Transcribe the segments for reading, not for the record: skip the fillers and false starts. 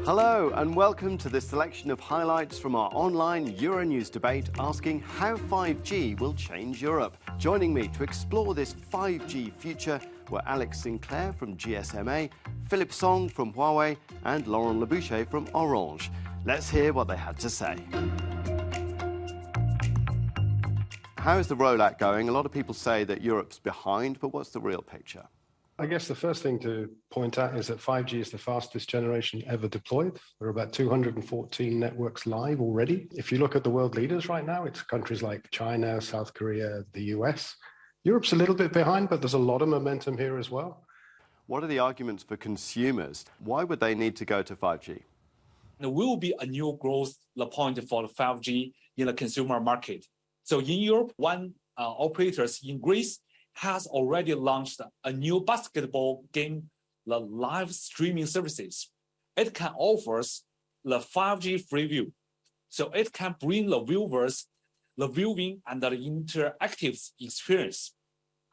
Hello and welcome to this selection of highlights from our online Euronews debate asking how 5G will change Europe. Joining me to explore this 5G future were Alex Sinclair from GSMA, Philip Song from Huawei and Laurent Leboucher from Orange. Let's hear what they had to say. How is the rollout going? A lot of people say that Europe's behind, but what's the real picture? I guess the first thing to point out is that 5G is the fastest generation ever deployed. There are about 214 networks live already. If you look at the world leaders right now, it's countries like China, South Korea, the US. Europe's a little bit behind, but there's a lot of momentum here as well. What are the arguments for consumers? Why would they need to go to 5G? There will be a new growth point for the 5G in the consumer market. So in Europe, one operators in Greece has already launched a new basketball game, the live streaming services. It can offer the 5G free view. So it can bring the viewers the viewing and the interactive experience.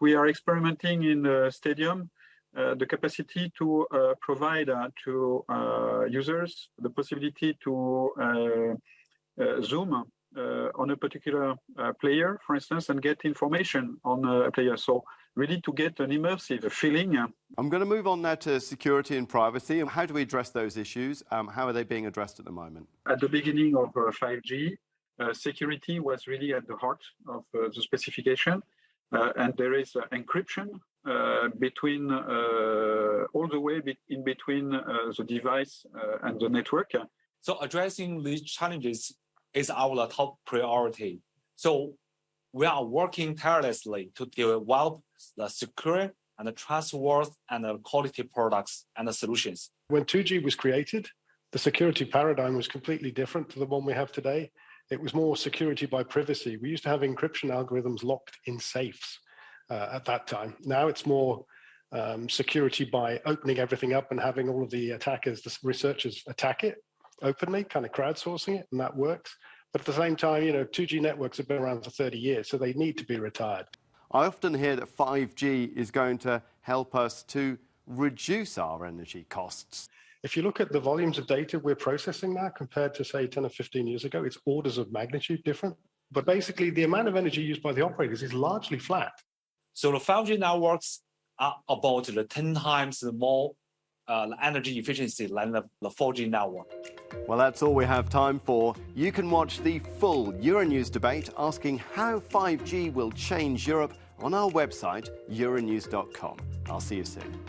We are experimenting in the stadium the capacity to provide to users the possibility to zoom on a particular player, for instance, and get information on a player. So really to get an immersive feeling. I'm going to move on now to security and privacy. How do we address those issues? How are they being addressed at the moment? At the beginning of 5G, security was really at the heart of the specification. And there is encryption between all the way in between the device and the network. So addressing these challenges is our top priority. So we are working tirelessly to develop the secure and the trustworthy and the quality products and the solutions. When 2G was created, the security paradigm was completely different to the one we have today. It was more security by privacy. We used to have encryption algorithms locked in safes at that time. Now it's more security by opening everything up and having all of the attackers, the researchers attack it openly, kind of crowdsourcing it, and that works. But at the same time, 2G networks have been around for 30 years, so they need to be retired. I often hear that 5G is going to help us to reduce our energy costs. If you look at the volumes of data we're processing now compared to, say, 10 or 15 years ago, it's orders of magnitude different. But basically, the amount of energy used by the operators is largely flat. So the 5G networks are about 10 times more energy efficiency than the 4G network. Well, that's all we have time for. You can watch the full Euronews debate asking how 5G will change Europe on our website, euronews.com. I'll see you soon.